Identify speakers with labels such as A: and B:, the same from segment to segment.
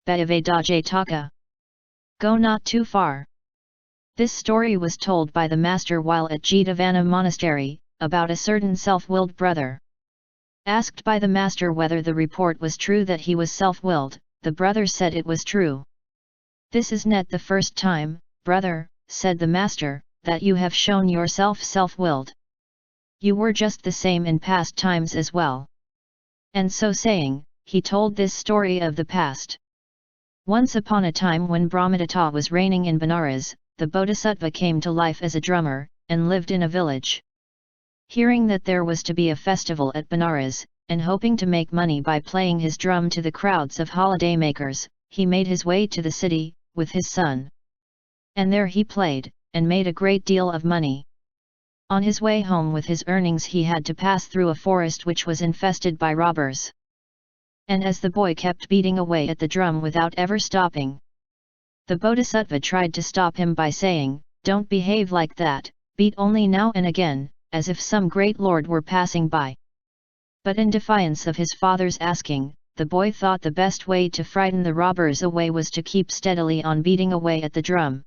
A: Be'aveda JATAKA. Go not too far. This story was told by the master while at Jetavana monastery, about a certain self-willed brother. Asked by the master whether the report was true that he was self-willed, the brother said it was true. This is not the first time, brother, said the master, that you have shown yourself self-willed. You were just the same in past times as well. And so saying, he told this story of the past. Once upon a time when Brahmadatta was reigning in Benares, the bodhisattva came to life as a drummer, and lived in a village. Hearing that there was to be a festival at Benares, and hoping to make money by playing his drum to the crowds of holiday makers, he made his way to the city, with his son. And there he played, and made a great deal of money. On his way home with his earnings he had to pass through a forest which was infested by robbers. And as the boy kept beating away at the drum without ever stopping, the bodhisattva tried to stop him by saying, "Don't behave like that, beat only now and again, as if some great lord were passing by." But in defiance of his father's asking, the boy thought the best way to frighten the robbers away was to keep steadily on beating away at the drum.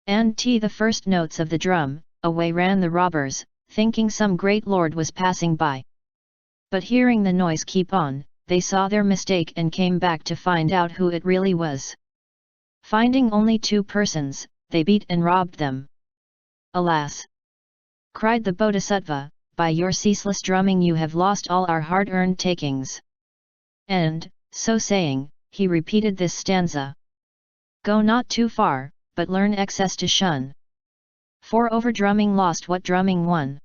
A: And the first notes of the drum, away ran the robbers, thinking some great lord was passing by. But hearing the noise keep on, they saw their mistake and came back to find out who it really was. Finding only 2 persons, they beat and robbed them. "Alas!" cried the bodhisattva, "by your ceaseless drumming you have lost all our hard-earned takings." And, so saying, he repeated this stanza. Go not too far, but learn excess to shun. For over drumming lost what drumming won.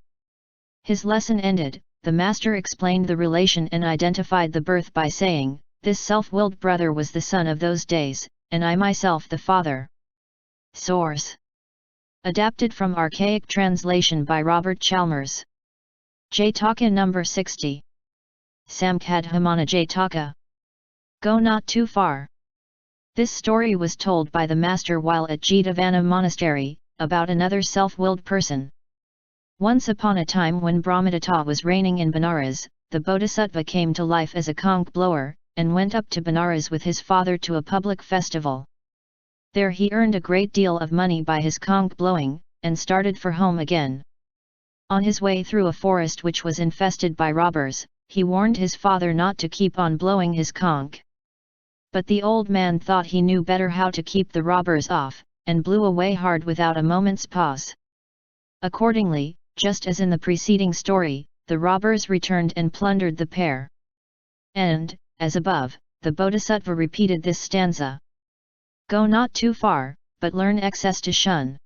A: His lesson ended, the master explained the relation and identified the birth by saying, "This self-willed brother was the son of those days, and I myself the father." Source: adapted from archaic translation by Robert Chalmers. JATAKA number 60. Samkadhamana JATAKA. Go not too far. This story was told by the master while at Jetavana monastery, about another self-willed person. Once upon a time when Brahmadatta was reigning in Benares, the bodhisattva came to life as a conch blower, and went up to Benares with his father to a public festival. There he earned a great deal of money by his conch blowing, and started for home again. On his way through a forest which was infested by robbers, he warned his father not to keep on blowing his conch. But the old man thought he knew better how to keep the robbers off, and blew away hard without a moment's pause. Accordingly, just as in the preceding story, the robbers returned and plundered the pair. And, as above, the bodhisattva repeated this stanza. Go not too far, but learn excess to shun.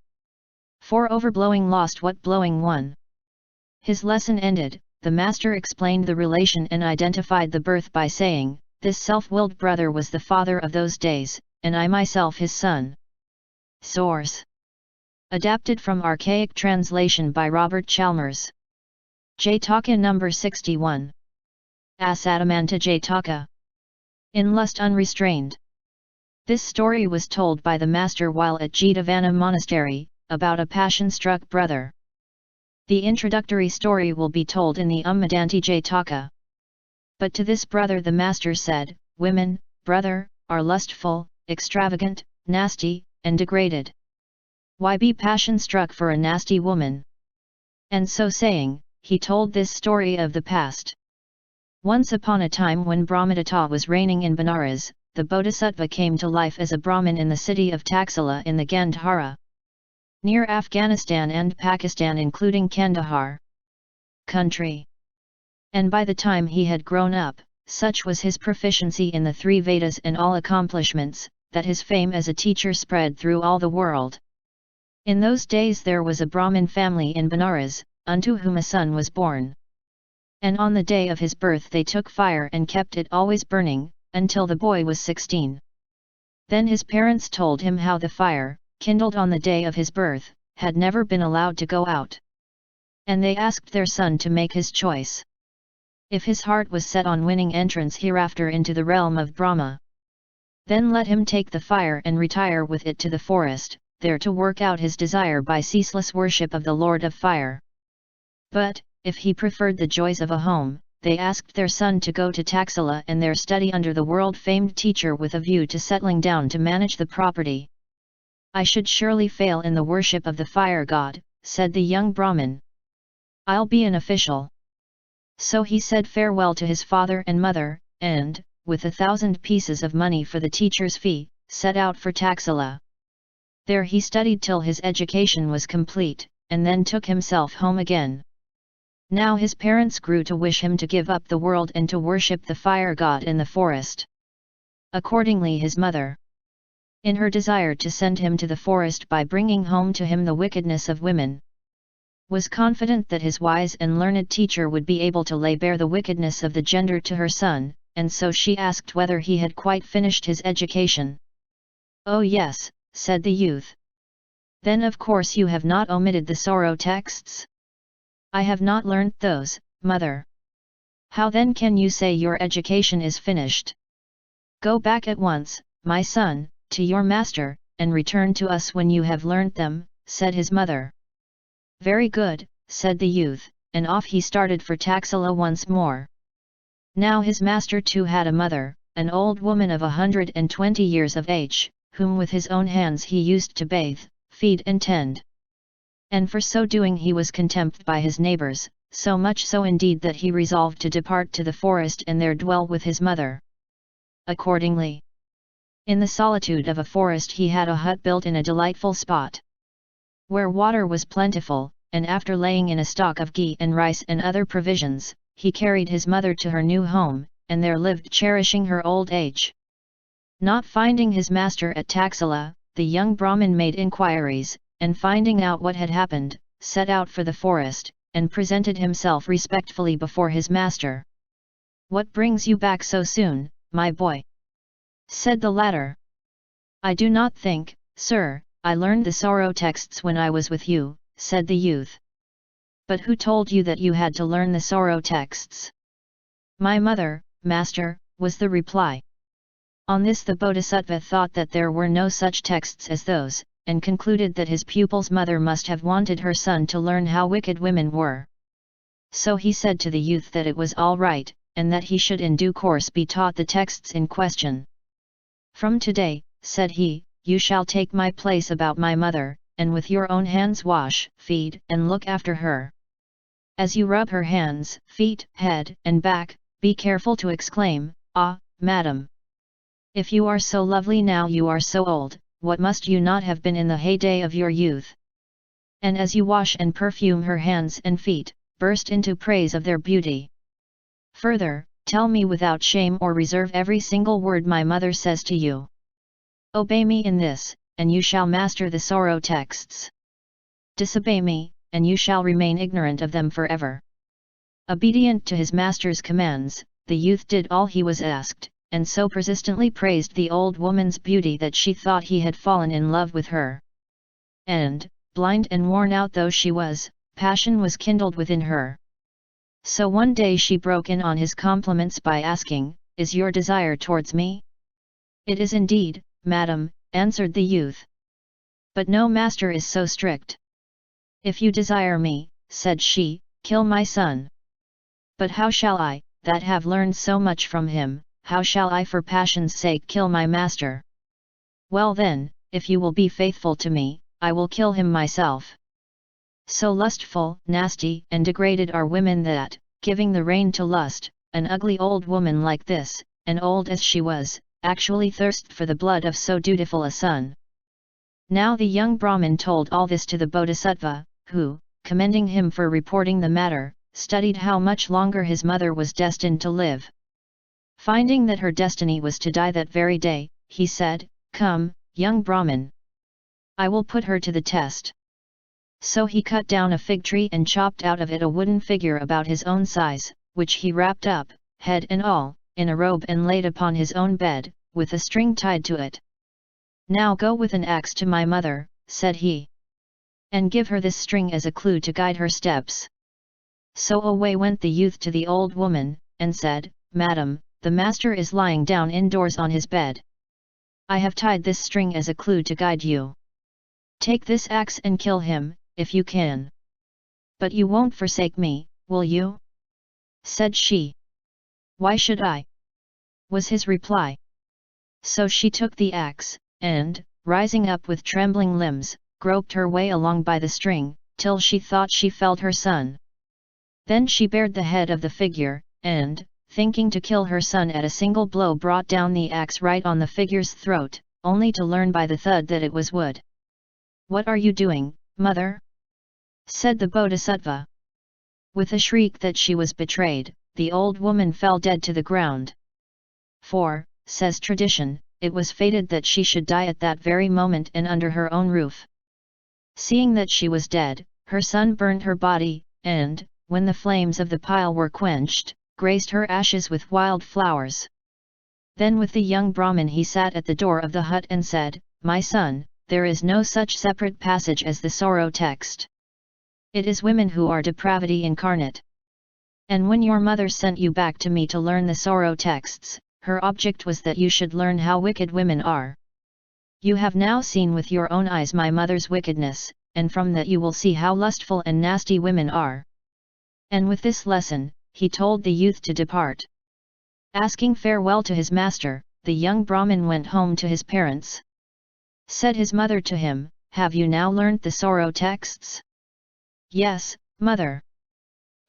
A: For overblowing lost what blowing won. His lesson ended, the master explained the relation and identified the birth by saying, "This self-willed brother was the father of those days, and I myself his son." Source: adapted from archaic translation by Robert Chalmers. JATAKA number 61. Asadamanta JATAKA. In lust unrestrained. This story was told by the master while at Jetavana monastery, about a passion-struck brother. The introductory story will be told in the Ummadanti JATAKA. But to this brother the master said, "Women, brother, are lustful, extravagant, nasty, and degraded. Why be passion-struck for a nasty woman?" And so saying, he told this story of the past. Once upon a time when Brahmadatta was reigning in Benares, the bodhisattva came to life as a Brahmin in the city of Taxila in the Gandhara, near Afghanistan and Pakistan including Kandahar country. And by the time he had grown up, such was his proficiency in the 3 Vedas and all accomplishments, that his fame as a teacher spread through all the world. In those days there was a Brahmin family in Benares, unto whom a son was born. And on the day of his birth they took fire and kept it always burning, until the boy was 16. Then his parents told him how the fire, kindled on the day of his birth, had never been allowed to go out. And they asked their son to make his choice. If his heart was set on winning entrance hereafter into the realm of Brahma, then let him take the fire and retire with it to the forest, there to work out his desire by ceaseless worship of the Lord of Fire. But, if he preferred the joys of a home, they asked their son to go to Taxila and there study under the world-famed teacher with a view to settling down to manage the property. I should surely fail in the worship of the fire god, said the young Brahmin. I'll be an official. So he said farewell to his father and mother, and, with 1,000 pieces of money for the teacher's fee, set out for Taxila. There he studied till his education was complete, and then took himself home again. Now his parents grew to wish him to give up the world and to worship the fire god in the forest. Accordingly his mother, in her desire to send him to the forest by bringing home to him the wickedness of women, was confident that his wise and learned teacher would be able to lay bare the wickedness of the gender to her son, and so she asked whether he had quite finished his education. Oh yes, said the youth. Then of course you have not omitted the sorrow texts? I have not learnt those, mother. How then can you say your education is finished? Go back at once, my son, to your master, and return to us when you have learnt them, said his mother. Very good, said the youth, and off he started for Taxila once more. Now his master too had a mother, an old woman of 120 years of age, whom with his own hands he used to bathe, feed and tend. And for so doing he was contemned by his neighbors, so much so indeed that he resolved to depart to the forest and there dwell with his mother. Accordingly, in the solitude of a forest he had a hut built in a delightful spot, where water was plentiful, and after laying in a stock of ghee and rice and other provisions, he carried his mother to her new home, and there lived cherishing her old age. Not finding his master at Taxila, the young Brahmin made inquiries, and finding out what had happened, set out for the forest, and presented himself respectfully before his master. What brings you back so soon, my boy? Said the latter. I do not think, sir, I learned the sorrow texts when I was with you, said the youth. But who told you that you had to learn the sorrow texts? My mother, master, was the reply. On this the bodhisattva thought that there were no such texts as those, and concluded that his pupil's mother must have wanted her son to learn how wicked women were. So he said to the youth that it was all right, and that he should in due course be taught the texts in question. From today, said he, you shall take my place about my mother, and with your own hands wash, feed, and look after her. As you rub her hands, feet, head, and back, be careful to exclaim, ah, madam! If you are so lovely now you are so old, what must you not have been in the heyday of your youth? And as you wash and perfume her hands and feet, burst into praise of their beauty. Further, tell me without shame or reserve every single word my mother says to you. Obey me in this, and you shall master the sorrow texts. Disobey me, and you shall remain ignorant of them forever. Obedient to his master's commands, the youth did all he was asked, and so persistently praised the old woman's beauty that she thought he had fallen in love with her. And, blind and worn out though she was, passion was kindled within her. So one day she broke in on his compliments by asking, "Is your desire towards me?" "It is indeed, madam," answered the youth. "But no master is so strict." "If you desire me," said she, "kill my son." "But how shall I, that have learned so much from him, how shall I for passion's sake kill my master?" "Well then, if you will be faithful to me, I will kill him myself." So lustful, nasty, and degraded are women that, giving the rein to lust, an ugly old woman like this, and old as she was, actually thirsted for the blood of so dutiful a son. Now the young Brahmin told all this to the bodhisattva, who, commending him for reporting the matter, studied how much longer his mother was destined to live. Finding that her destiny was to die that very day, he said, "Come, young Brahmin. I will put her to the test." So he cut down a fig tree and chopped out of it a wooden figure about his own size, which he wrapped up, head and all, in a robe and laid upon his own bed, with a string tied to it. "Now go with an axe to my mother," said he, "and give her this string as a clue to guide her steps." So away went the youth to the old woman, and said, "Madam, the master is lying down indoors on his bed. I have tied this string as a clue to guide you. Take this axe and kill him, if you can. But you won't forsake me, will you?" said she. Why should I? Was his reply. So she took the axe, and, rising up with trembling limbs, groped her way along by the string, till she thought she felt her son. Then she bared the head of the figure, and, thinking to kill her son at a single blow, brought down the axe right on the figure's throat, only to learn by the thud that it was wood. "What are you doing, mother?" said the bodhisattva. With a shriek that she was betrayed, the old woman fell dead to the ground. For, says tradition, it was fated that she should die at that very moment and under her own roof. Seeing that she was dead, her son burned her body, and, when the flames of the pile were quenched, graced her ashes with wild flowers. Then with the young Brahmin he sat at the door of the hut and said, "My son, there is no such separate passage as the sorrow text. It is women who are depravity incarnate. And when your mother sent you back to me to learn the sorrow texts, her object was that you should learn how wicked women are. You have now seen with your own eyes my mother's wickedness, and from that you will see how lustful and nasty women are." And with this lesson, he told the youth to depart. Asking farewell to his master, the young Brahmin went home to his parents. Said his mother to him, "Have you now learnt the sorrow texts?" "Yes, mother."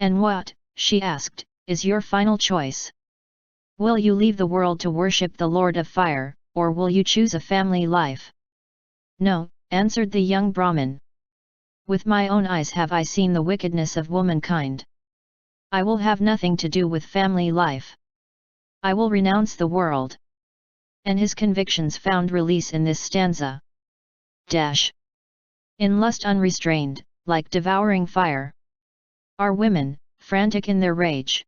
A: "And what," she asked, "is your final choice? Will you leave the world to worship the Lord of Fire, or will you choose a family life?" "No," answered the young Brahmin. "With my own eyes have I seen the wickedness of womankind. I will have nothing to do with family life. I will renounce the world." And his convictions found release in this stanza. In lust unrestrained, like devouring fire, are women, frantic in their rage.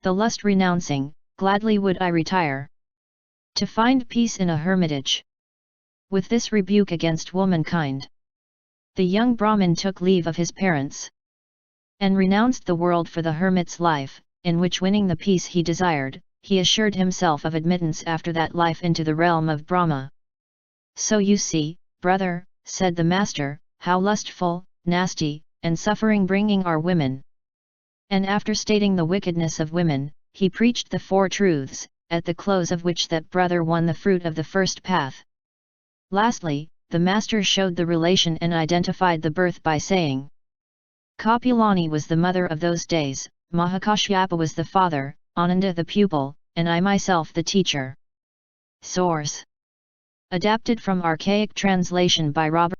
A: The lust renouncing, gladly would I retire, to find peace in a hermitage. With this rebuke against womankind, the young Brahmin took leave of his parents, and renounced the world for the hermit's life, in which, winning the peace he desired, he assured himself of admittance after that life into the realm of Brahma. "So you see, brother," said the master, "how lustful, nasty, and suffering-bringing are women." And after stating the wickedness of women, he preached the four truths, at the close of which that brother won the fruit of the first path. Lastly, the master showed the relation and identified the birth by saying, "Kapilani was the mother of those days, Mahakashyapa was the father, Ananda the pupil, and I myself the teacher." Source: adapted from archaic translation by Robert